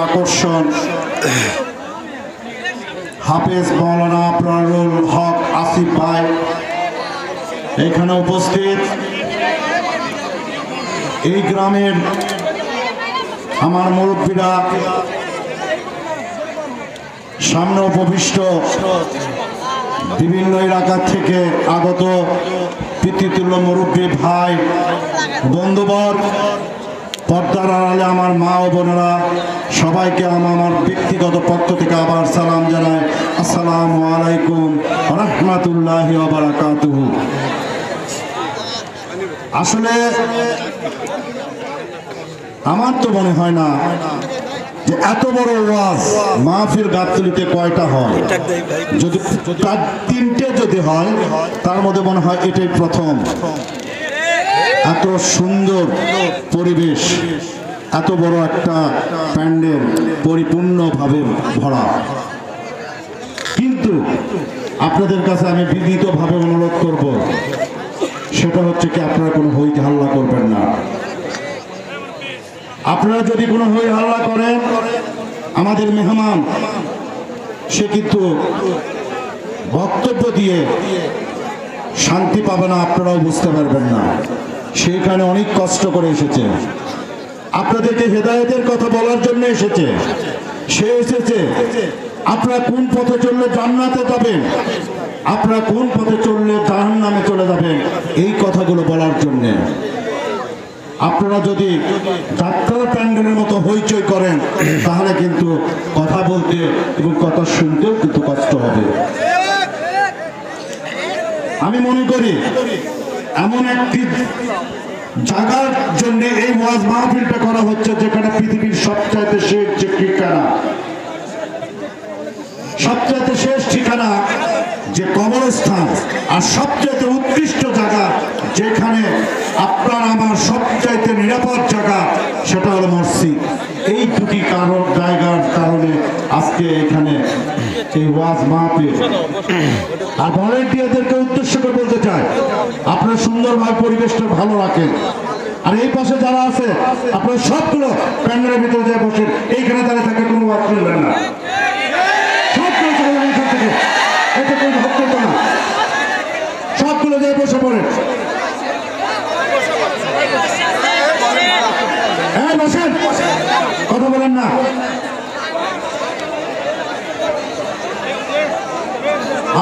আকর্ষণ হাফেজ মাওলানা আবরারুল হক আসিফ ভাই এখানে উপস্থিত। এই গ্রামের আমার মুরব্বীরা সামনে উপবিষ্ট বিভিন্ন এলাকা থেকে আগত পিতৃতুল্য মুরব্বী ভাই বন্ধুবর, পর্দার আড়ালে আমার মা ও বোনেরা, সবাইকে আমার ব্যক্তিগত পক্ষ থেকে আবার সালাম জানাই। আসসালামু আলাইকুম ওয়া রাহমাতুল্লাহি ওয়া বারাকাতুহু। আসলে আমার তো মনে হয় না যে এত বড় ওয়াজ মাহফিল গাবতলীতে কয়টা হয়। যদি তার তিনটে যদি হয় তার মধ্যে মনে হয় এটাই প্রথম। এত সুন্দর পরিবেশ, এত বড় একটা প্যান্ডেল পরিপূর্ণভাবে ভরা। কিন্তু আপনাদের কাছে আমি বিনীতভাবে অনুরোধ করব, সেটা হচ্ছে কি আপনারা কোনো হই হাল্লা করবেন না। আপনারা যদি কোনো হই হাল্লা করেন, আমাদের মেহমান সে কিন্তু বক্তব্য দিয়ে শান্তি পাবে না, আপনারাও বুঝতে পারবেন না। সেইখানে অনেক কষ্ট করে এসেছে, আপনাদেরকে হেদায়েতের কথা বলার জন্য এসেছে। সে এসেছে আপনারা কোন পথে চললে জান্নাতে যাবেন, আপনারা কোন পথে চললে জাহান্নামে চলে যাবেন, এই কথাগুলো বলার জন্য। আপনারা যদি যাত্রা প্যান্ডেলের মতো হইচই করেন, তাহলে কিন্তু কথা বলতে এবং কথা শুনতেও কিন্তু কষ্ট হবে। আমি মনে করি এমন একটি জায়গার জন্য এই ওয়াজ মাহফিলটা করা হচ্ছে, যেখানে পৃথিবীর সবচাইতে শেষ যে ঠিকানা, সবচাইতে শেষ ঠিকানা যে কবরস্থান, আর সবচাইতে উৎকৃষ্ট জায়গা যেখানে আপনার আমার সবচাইতে নিরাপদ জায়গা, সেটা হলো মসজিদ। এই দুটি কারণ জায়গার কারণে আজকে এখানে এই ওয়াজ মাহফিল। আর ভলেন্টিয়ারদেরকে উদ্দেশ্য করে বলতে চাই, আপনারা সুন্দরভাবে পরিবেশটা ভালো রাখেন। আর এই পাশে যারা আছে আপনারা সবগুলো প্যান্ডেলের ভিতরে যায় বসেন, এইখানে দাঁড়িয়ে থাকে কোনো ওয়াজ শুনবেন না। সবগুলো চলে যাবেন এখান থেকে, এতে কোনো ভাব করতো না। সবগুলো যায় বসে পড়েন। হ্যাঁ বসেন, কথা বলেন না।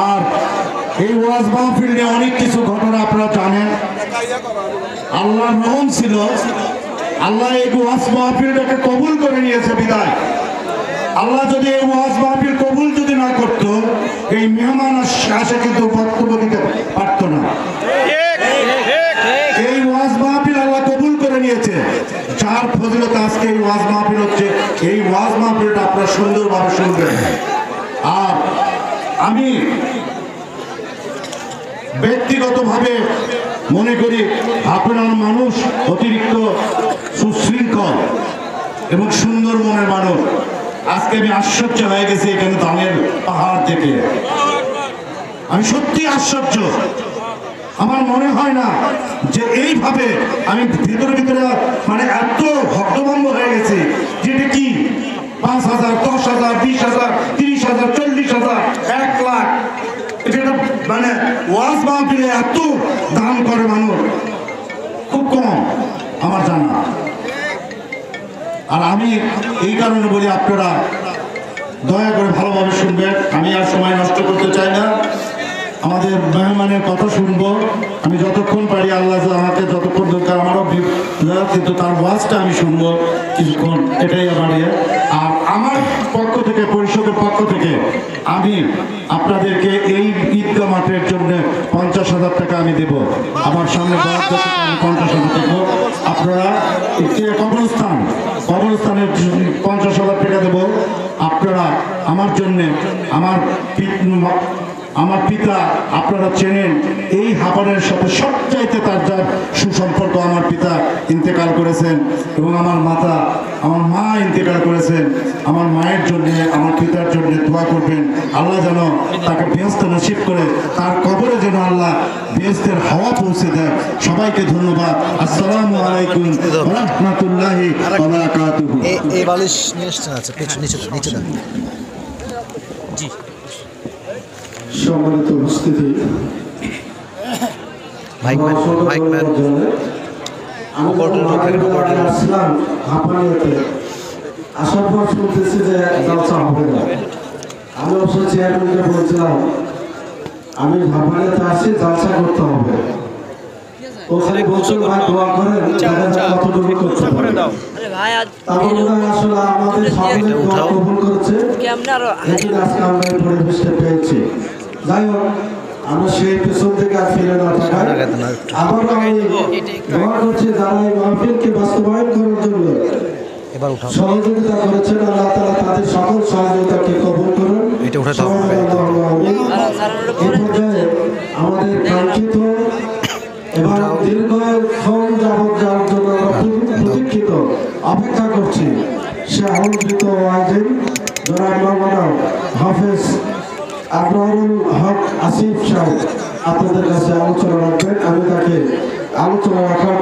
আর এই ওয়াজ মাহফিল নিয়ে অনেক কিছু ঘটনা আপনারা জানেন। আল্লাহর রহম ছিল, আল্লাহ এই ওয়াজ মাহফিলটাকে কবুল করে নিয়েছে বিদায়। আল্লাহ যদি এই ওয়াজ মাহফিল কবুল যদি না করত, এই মেহমান আসে কিন্তু বক্তব্য দিতে পারত না। এই ওয়াজ মাহফিল আল্লাহ কবুল করে নিয়েছে, যার ফজিলত আজকে এই ওয়াজ মাহফিল হচ্ছে। এই ওয়াজ মাহফিলটা আপনারা সুন্দরভাবে শুনবেন। আর আমি ব্যক্তিগতভাবে মনে করি আপনার মানুষ অতিরিক্ত সুশৃঙ্খল এবং সুন্দর মনের মানুষ। আজকে আমি আশ্চর্য হয়ে গেছি এখানে ধানের পাহাড় দেখে, আমি সত্যি আশ্চর্য। আমার মনে হয় না যে এইভাবে আমি ভিতরে ভিতরে মানে এত হক্তভম্ব হয়ে গেছি, যেটা কি 5,000, 10,000, 20,000, 30,000, 40,000, 1 লাখ, এটা মানে ওয়াজ মাহফিলে এত দান করে মানুষ খুব কম আমার জানা। আর আমি এই কারণে বলি, আপনারা দয়া করে ভালোভাবে শুনবেন। আমি আর সময় নষ্ট করতে চাই না, আমাদের মেহমানের কথা শুনবো। আমি যতক্ষণ পারি, আল্লাহ আমাকে যতক্ষণ দরকার আমারও কিন্তু তার ওয়াজটা আমি শুনবো কিছুক্ষণ, এটাই আমার ইয়ে। আর আমার পক্ষ থেকে, পরিষদের পক্ষ থেকে আমি আপনাদেরকে এই ঈদগাহ মাঠের জন্য 50,000 টাকা আমি দেব। আমার সামনে আমি 50,000 দেব। আপনারা কবরস্থানের 50,000 টাকা দেব। আপনারা আমার জন্যে, আমার পিতা আপনারা চেনেন, এই হাপানের সাথে সবচাইতে তার যার সুসম্পর্ক। আমার পিতা ইন্তেকাল করেছেন এবং আমার মা ইন্তেকাল করেছেন। আমার মায়ের জন্য, আমার পিতার জন্য দোয়া করবেন। আল্লাহ যেন তাকে বেহেশত নসিব করে, তার কবরে যেন আল্লাহ বেহেশতের হাওয়া পৌঁছে দেয়। সবাইকে ধন্যবাদ। আসসালামু আলাইকুম ওয়া রাহমাতুল্লাহি ওয়া বারাকাতুহু। এই বালিশ নিয়ে এসছেন, আচ্ছা নিচে দেন। জি, সম্মানিত উপস্থিতি, মাইক ম্যান আমি আসলাম হাঁপানিয়াতে। আসার পর শুনতেছি যে জলসা হবে না। আমি অবশ্য চেয়ারম্যানকে বলছিলাম আমি হাঁপানিয়াতে আসছি, জলসা করতে হবে। ওখানে বলছিল ভাই দোয়া করেন, কতটুকু করতে পারে। আসলে আমাদের সকলের দোয়া কবুল করেছে, আজকে আমরা এই পরিবেশটা পেয়েছি। যাই হোক, আমরা সেই পেছন থেকে আর ফিরে না থাকায় আবারও আমি দোয়া করছি যারা এই মাহফিলকে বাস্তবায়ন করার জন্য সহযোগিতা করেছেন, আল্লাহ তাআলা তাদের সকল সহযোগিতাকে কবুল করুন। আমাদের কাঙ্ক্ষিত এবং দীর্ঘক্ষণ যাবৎ যার জন্য প্রতীক্ষিত অপেক্ষা করছি, সে আমন্ত্রিত ওয়াজিব জনাব মাওলানা হাফেজ আবরারুল হক আসিফ সাহেব আপনাদের কাছে আলোচনা রাখবেন। আমি তাকে আলোচনা রাখার